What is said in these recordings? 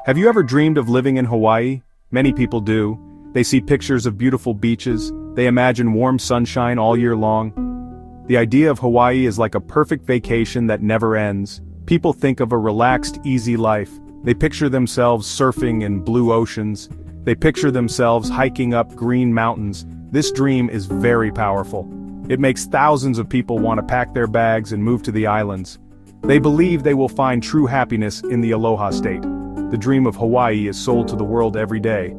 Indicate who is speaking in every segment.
Speaker 1: Have you ever dreamed of living in Hawaii? Many people do. They see pictures of beautiful beaches, they imagine warm sunshine all year long. The idea of Hawaii is like a perfect vacation that never ends. People think of a relaxed, easy life. They picture themselves surfing in blue oceans. They picture themselves hiking up green mountains. This dream is very powerful. It makes thousands of people want to pack their bags and move to the islands. They believe they will find true happiness in the Aloha state. The dream of Hawaii is sold to the world every day.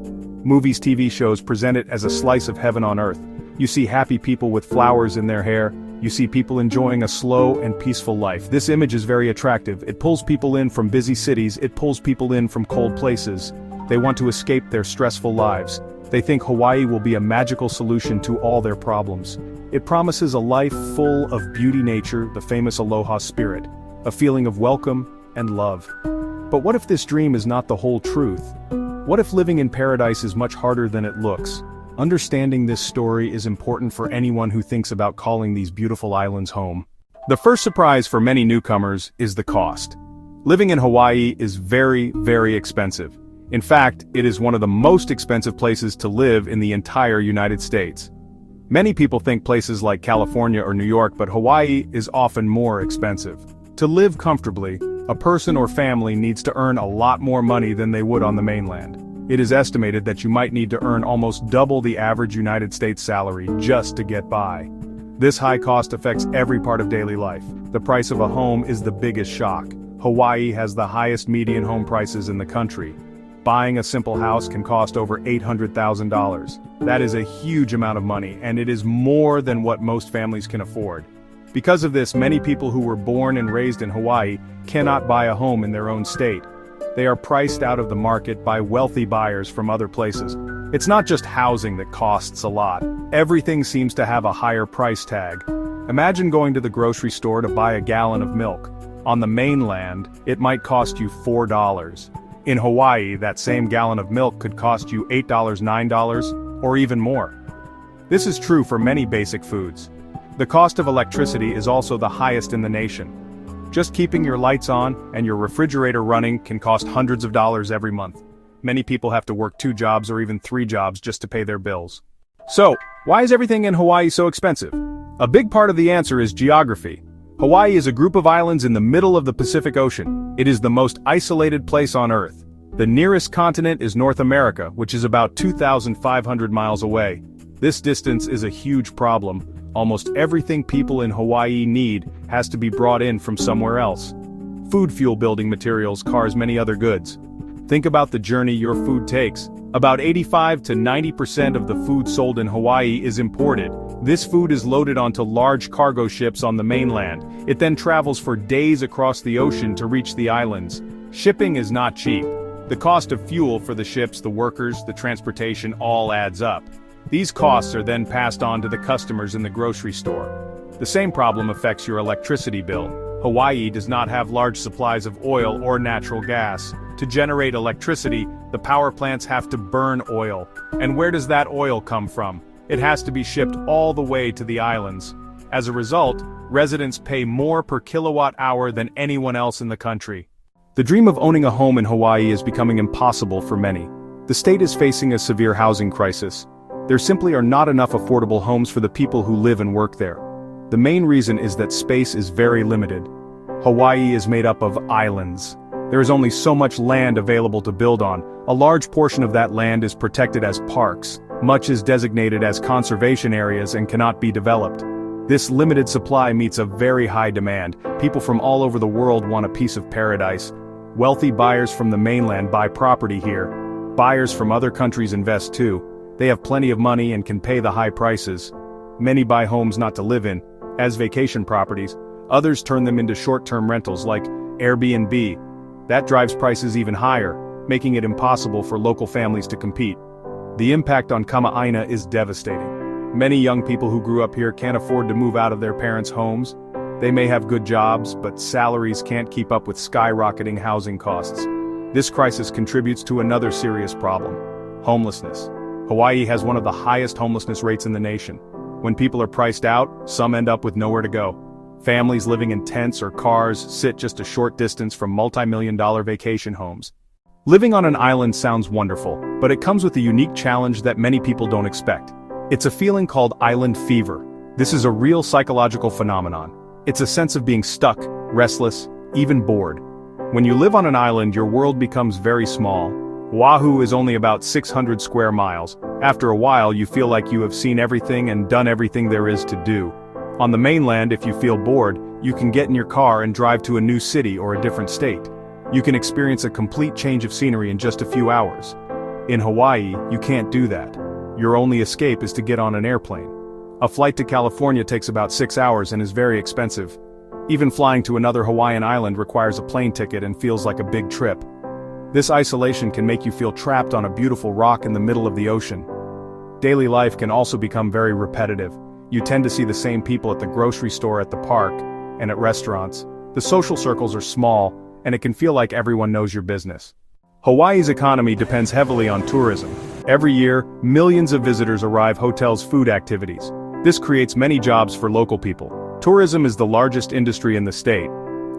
Speaker 1: Movies, TV shows present it as a slice of heaven on earth. You see happy people with flowers in their hair. You see people enjoying a slow and peaceful life. This image is very attractive. It pulls people in from busy cities. It pulls people in from cold places. They want to escape their stressful lives. They think Hawaii will be a magical solution to all their problems. It promises a life full of beauty, nature, the famous Aloha spirit, a feeling of welcome and love. But what if this dream is not the whole truth? What if living in paradise is much harder than it looks? Understanding this story is important for anyone who thinks about calling these beautiful islands home. The first surprise for many newcomers is the cost. Living in Hawaii is very, very expensive. In fact, it is one of the most expensive places to live in the entire United States. Many people think places like California or New York, but Hawaii is often more expensive. To live comfortably, a person or family needs to earn a lot more money than they would on the mainland. It is estimated that you might need to earn almost double the average United States salary just to get by. This high cost affects every part of daily life. The price of a home is the biggest shock. Hawaii has the highest median home prices in the country. Buying a simple house can cost over $800,000. That is a huge amount of money, and it is more than what most families can afford. Because of this, many people who were born and raised in Hawaii cannot buy a home in their own state. They are priced out of the market by wealthy buyers from other places. It's not just housing that costs a lot. Everything seems to have a higher price tag. Imagine going to the grocery store to buy a gallon of milk. On the mainland, it might cost you $4. In Hawaii, that same gallon of milk could cost you $8, $9, or even more. This is true for many basic foods. The cost of electricity is also the highest in the nation. Just keeping your lights on and your refrigerator running can cost hundreds of dollars every month. Many people have to work 2 jobs or even 3 jobs just to pay their bills. So, why is everything in Hawaii so expensive? A big part of the answer is geography. Hawaii is a group of islands in the middle of the Pacific Ocean. It is the most isolated place on Earth. The nearest continent is North America, which is about 2,500 miles away. This distance is a huge problem. Almost everything people in Hawaii need has to be brought in from somewhere else. Food, fuel, building materials, cars, many other goods. Think about the journey your food takes. About 85 to 90% of the food sold in Hawaii is imported. This food is loaded onto large cargo ships on the mainland. It then travels for days across the ocean to reach the islands. Shipping is not cheap. The cost of fuel for the ships, the workers, the transportation all adds up. These costs are then passed on to the customers in the grocery store. The same problem affects your electricity bill. Hawaii does not have large supplies of oil or natural gas. To generate electricity, the power plants have to burn oil. And where does that oil come from? It has to be shipped all the way to the islands. As a result, residents pay more per kilowatt hour than anyone else in the country. The dream of owning a home in Hawaii is becoming impossible for many. The state is facing a severe housing crisis. There simply are not enough affordable homes for the people who live and work there. The main reason is that space is very limited. Hawaii is made up of islands. There is only so much land available to build on. A large portion of that land is protected as parks. Much is designated as conservation areas and cannot be developed. This limited supply meets a very high demand. People from all over the world want a piece of paradise. Wealthy buyers from the mainland buy property here. Buyers from other countries invest too. They have plenty of money and can pay the high prices. Many buy homes not to live in, as vacation properties. Others turn them into short-term rentals like Airbnb. That drives prices even higher, making it impossible for local families to compete. The impact on Kama'aina is devastating. Many young people who grew up here can't afford to move out of their parents' homes. They may have good jobs, but salaries can't keep up with skyrocketing housing costs. This crisis contributes to another serious problem: homelessness. Hawaii has one of the highest homelessness rates in the nation. When people are priced out, some end up with nowhere to go. Families living in tents or cars sit just a short distance from multi-million-dollar vacation homes. Living on an island sounds wonderful, but it comes with a unique challenge that many people don't expect. It's a feeling called island fever. This is a real psychological phenomenon. It's a sense of being stuck, restless, even bored. When you live on an island, your world becomes very small. Oahu is only about 600 square miles. After a while, you feel like you have seen everything and done everything there is to do. On the mainland, if you feel bored, you can get in your car and drive to a new city or a different state. You can experience a complete change of scenery in just a few hours. In Hawaii, you can't do that. Your only escape is to get on an airplane. A flight to California takes about 6 hours and is very expensive. Even flying to another Hawaiian island requires a plane ticket and feels like a big trip. This isolation can make you feel trapped on a beautiful rock in the middle of the ocean. Daily life can also become very repetitive. You tend to see the same people at the grocery store, at the park, and at restaurants. The social circles are small, and it can feel like everyone knows your business. Hawaii's economy depends heavily on tourism. Every year, millions of visitors arrive hotels, food activities. This creates many jobs for local people. Tourism is the largest industry in the state.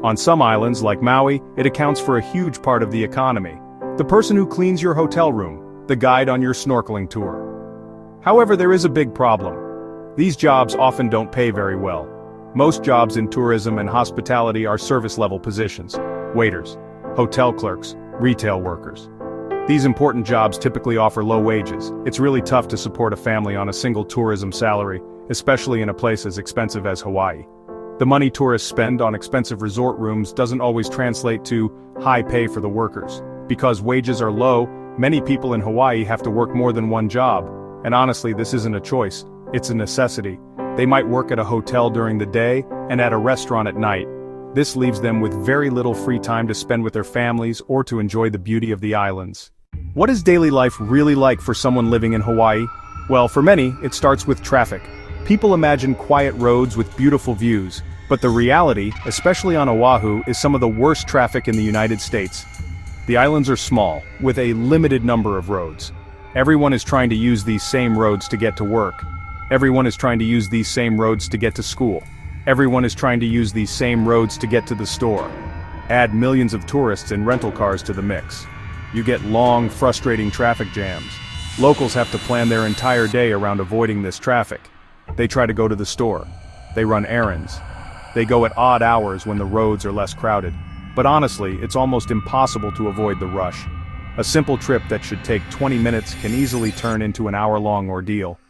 Speaker 1: On some islands, like Maui, it accounts for a huge part of the economy. The person who cleans your hotel room, the guide on your snorkeling tour. However, there is a big problem. These jobs often don't pay very well. Most jobs in tourism and hospitality are service-level positions. Waiters, hotel clerks, retail workers. These important jobs typically offer low wages. It's really tough to support a family on a single tourism salary, especially in a place as expensive as Hawaii. The money tourists spend on expensive resort rooms doesn't always translate to high pay for the workers. Because wages are low, many people in Hawaii have to work more than one job. And honestly, this isn't a choice, it's a necessity. They might work at a hotel during the day and at a restaurant at night. This leaves them with very little free time to spend with their families or to enjoy the beauty of the islands. What is daily life really like for someone living in Hawaii? Well, for many, it starts with traffic. People imagine quiet roads with beautiful views, but the reality, especially on Oahu, is some of the worst traffic in the United States. The islands are small, with a limited number of roads. Everyone is trying to use these same roads to get to work. Everyone is trying to use these same roads to get to school. Everyone is trying to use these same roads to get to the store. Add millions of tourists and rental cars to the mix. You get long, frustrating traffic jams. Locals have to plan their entire day around avoiding this traffic. They try to go to the store. They run errands. They go at odd hours when the roads are less crowded. But honestly, it's almost impossible to avoid the rush. A simple trip that should take 20 minutes can easily turn into an hour-long ordeal.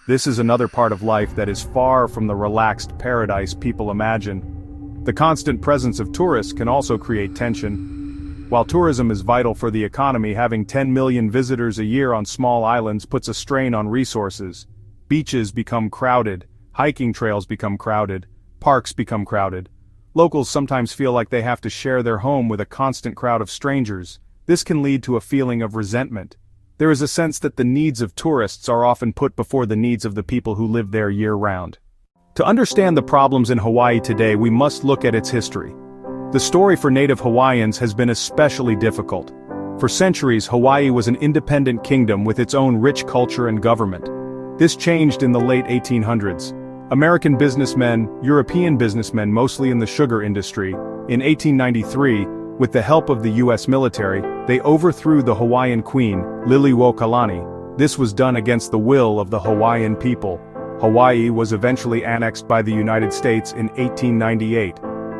Speaker 1: This is another part of life that is far from the relaxed paradise people imagine. The constant presence of tourists can also create tension. While tourism is vital for the economy, having 10 million visitors a year on small islands puts a strain on resources. Beaches become crowded, hiking trails become crowded, parks become crowded. Locals sometimes feel like they have to share their home with a constant crowd of strangers. This can lead to a feeling of resentment. There is a sense that the needs of tourists are often put before the needs of the people who live there year-round. To understand the problems in Hawaii today, we must look at its history. The story for Native Hawaiians has been especially difficult. For centuries, Hawaii was an independent kingdom with its own rich culture and government. This changed in the late 1800s. American businessmen, European businessmen mostly in the sugar industry, in 1893, with the help of the U.S. military, they overthrew the Hawaiian queen, Liliuokalani. This was done against the will of the Hawaiian people. Hawaii was eventually annexed by the United States in 1898.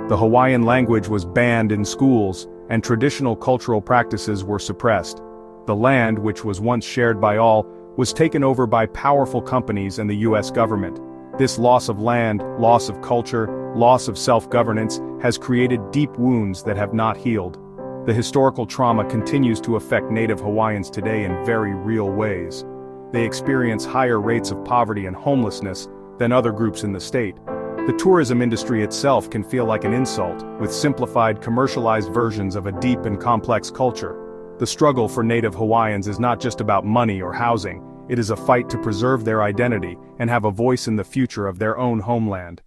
Speaker 1: The Hawaiian language was banned in schools, and traditional cultural practices were suppressed. The land, which was once shared by all, was taken over by powerful companies and the U.S. government. This loss of land, loss of culture, loss of self-governance has created deep wounds that have not healed. The historical trauma continues to affect Native Hawaiians today in very real ways. They experience higher rates of poverty and homelessness than other groups in the state. The tourism industry itself can feel like an insult, with simplified, commercialized versions of a deep and complex culture. The struggle for Native Hawaiians is not just about money or housing. It is a fight to preserve their identity and have a voice in the future of their own homeland.